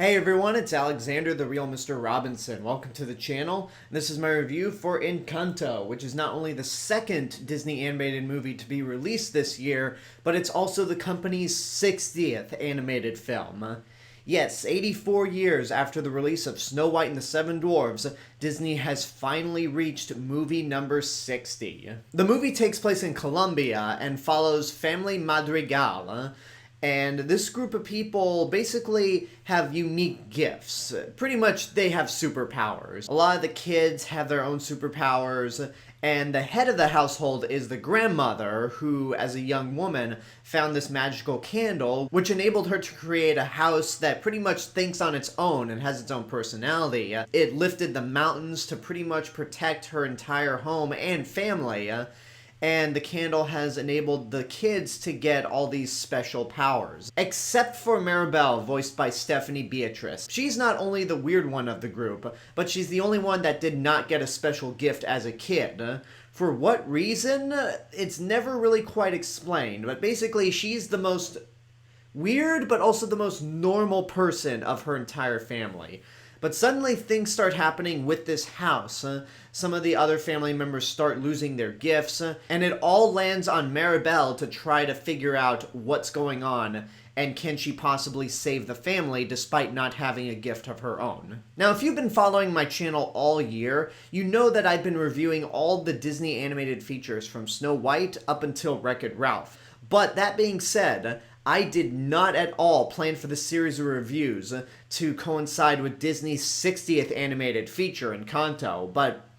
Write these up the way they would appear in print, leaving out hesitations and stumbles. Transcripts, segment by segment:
Hey everyone, it's Alexander, the real Mr. Robinson. Welcome to the channel. This is my review for Encanto, which is not only the second Disney animated movie to be released this year, but it's also the company's 60th animated film. Yes, 84 years after the release of Snow White and the Seven Dwarfs, Disney has finally reached movie number 60. The movie takes place in Colombia and follows Family Madrigal, and this group of people basically have unique gifts. Pretty much they have superpowers. A lot of the kids have their own superpowers, and the head of the household is the grandmother who, as a young woman, found this magical candle which enabled her to create a house that pretty much thinks on its own and has its own personality. It lifted the mountains to pretty much protect her entire home and family. And the candle has enabled the kids to get all these special powers. Except for Maribel, voiced by Stephanie Beatriz. She's not only the weird one of the group, but she's the only one that did not get a special gift as a kid. For what reason? It's never really quite explained, but basically she's the most weird, but also the most normal person of her entire family. But suddenly things start happening with this house. Some of the other family members start losing their gifts, and it all lands on Maribel to try to figure out what's going on and can she possibly save the family despite not having a gift of her own. Now, if you've been following my channel all year, you know that I've been reviewing all the Disney animated features from Snow White up until Wreck-It Ralph. But that being said, I did not at all plan for this series of reviews to coincide with Disney's 60th animated feature, Encanto, but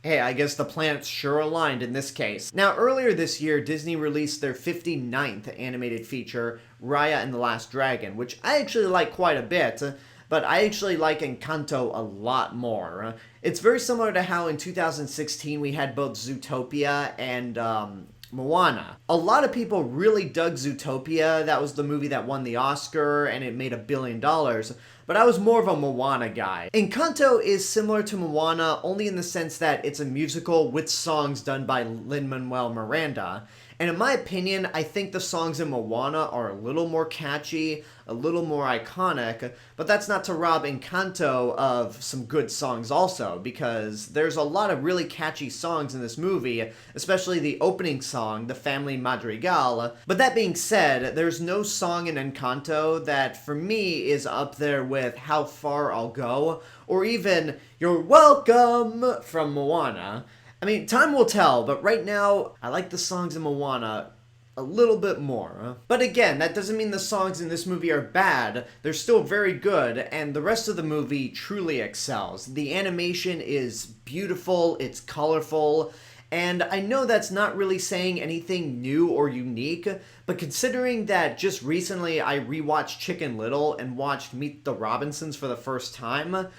hey, I guess the planets sure aligned in this case. Now, earlier this year, Disney released their 59th animated feature, Raya and the Last Dragon, which I actually like quite a bit, but I actually like Encanto a lot more. It's very similar to how in 2016 we had both Zootopia and Moana. A lot of people really dug Zootopia. That was the movie that won the Oscar and it made $1 billion. But I was more of a Moana guy. Encanto is similar to Moana only in the sense that it's a musical with songs done by Lin-Manuel Miranda. And in my opinion, I think the songs in Moana are a little more catchy, a little more iconic, but that's not to rob Encanto of some good songs also, because there's a lot of really catchy songs in this movie, especially the opening song, the Family Madrigal. But that being said, there's no song in Encanto that for me is up there with How Far I'll Go, or even You're Welcome from Moana. I mean, time will tell, but right now, I like the songs in Moana a little bit more. But again, that doesn't mean the songs in this movie are bad. They're still very good, and the rest of the movie truly excels. The animation is beautiful, it's colorful, and I know that's not really saying anything new or unique, but considering that just recently I rewatched Chicken Little and watched Meet the Robinsons for the first time,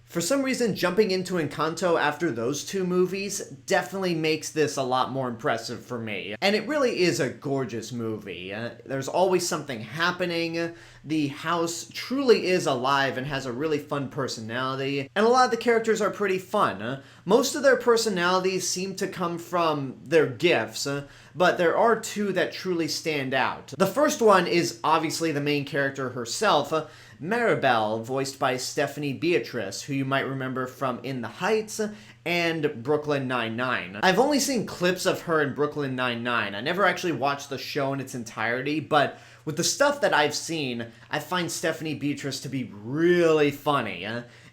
for some reason, jumping into Encanto after those two movies definitely makes this a lot more impressive for me. And it really is a gorgeous movie. There's always something happening. The house truly is alive and has a really fun personality. And a lot of the characters are pretty fun. Most of their personalities seem to come from their gifts, but there are two that truly stand out. The first one is obviously the main character herself, Maribel, voiced by Stephanie Beatriz, who you might remember from In the Heights and Brooklyn Nine-Nine. I've only seen clips of her in Brooklyn Nine-Nine. I never actually watched the show in its entirety, but with the stuff that I've seen, I find Stephanie Beatriz to be really funny.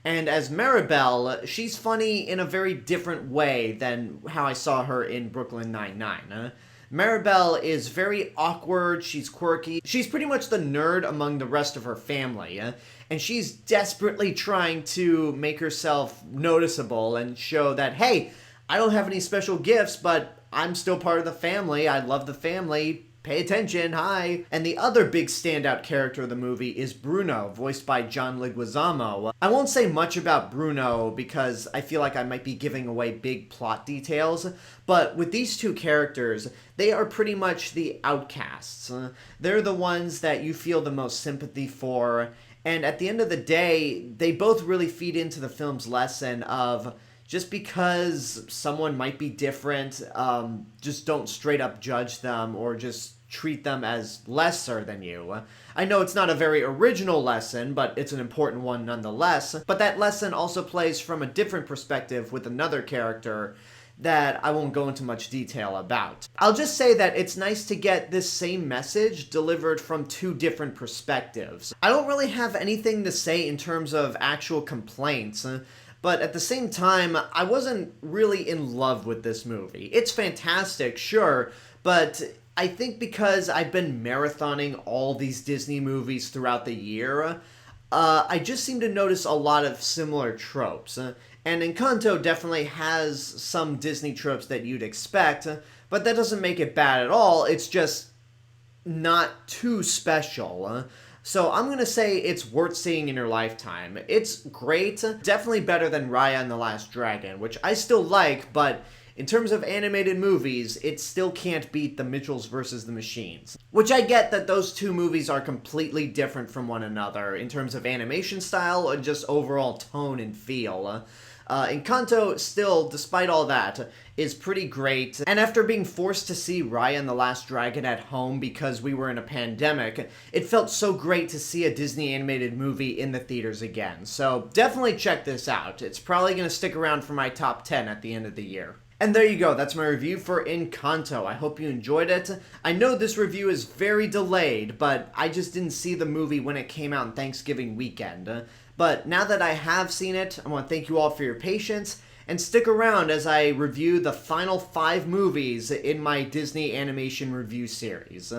And as Maribel, she's funny in a very different way than how I saw her in Brooklyn Nine-Nine. Maribel is very awkward, she's quirky, she's pretty much the nerd among the rest of her family, and she's desperately trying to make herself noticeable and show that, hey, I don't have any special gifts, but I'm still part of the family, I love the family, pay attention, hi. And the other big standout character of the movie is Bruno, voiced by John Leguizamo. I won't say much about Bruno because I feel like I might be giving away big plot details, but with these two characters, they are pretty much the outcasts. They're the ones that you feel the most sympathy for, and at the end of the day, they both really feed into the film's lesson of just because someone might be different, just don't straight up judge them or just treat them as lesser than you. I know it's not a very original lesson, but it's an important one nonetheless. But that lesson also plays from a different perspective with another character that I won't go into much detail about. I'll just say that it's nice to get this same message delivered from two different perspectives. I don't really have anything to say in terms of actual complaints, but at the same time, I wasn't really in love with this movie. It's fantastic, sure, but I think because I've been marathoning all these Disney movies throughout the year, I just seem to notice a lot of similar tropes. And Encanto definitely has some Disney tropes that you'd expect, but that doesn't make it bad at all. It's just not too special. So I'm going to say it's worth seeing in your lifetime. It's great. Definitely better than Raya and the Last Dragon, which I still like, but in terms of animated movies, it still can't beat The Mitchells vs. the Machines. Which I get that those two movies are completely different from one another in terms of animation style and just overall tone and feel. Encanto still, despite all that, is pretty great. And after being forced to see Raya and the Last Dragon at home because we were in a pandemic, it felt so great to see a Disney animated movie in the theaters again. So definitely check this out. It's probably going to stick around for my top 10 at the end of the year. And there you go, that's my review for Encanto. I hope you enjoyed it. I know this review is very delayed, but I just didn't see the movie when it came out on Thanksgiving weekend. But now that I have seen it, I want to thank you all for your patience, and stick around as I review the final 5 movies in my Disney animation review series.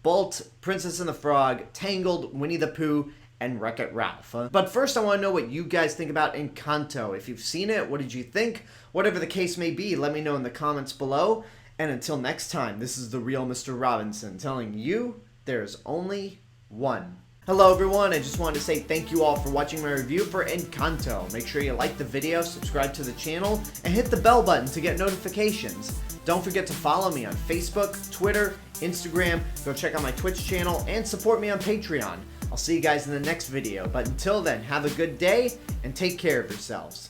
Walt, Princess and the Frog, Tangled, Winnie the Pooh, and Wreck-It Ralph. But first I want to know what you guys think about Encanto. If you've seen it, what did you think? Whatever the case may be, let me know in the comments below. And until next time, this is the real Mr. Robinson telling you there's only one. Hello everyone, I just wanted to say thank you all for watching my review for Encanto. Make sure you like the video, subscribe to the channel, and hit the bell button to get notifications. Don't forget to follow me on Facebook, Twitter, Instagram, go check out my Twitch channel, and support me on Patreon. I'll see you guys in the next video, but until then, have a good day, and take care of yourselves.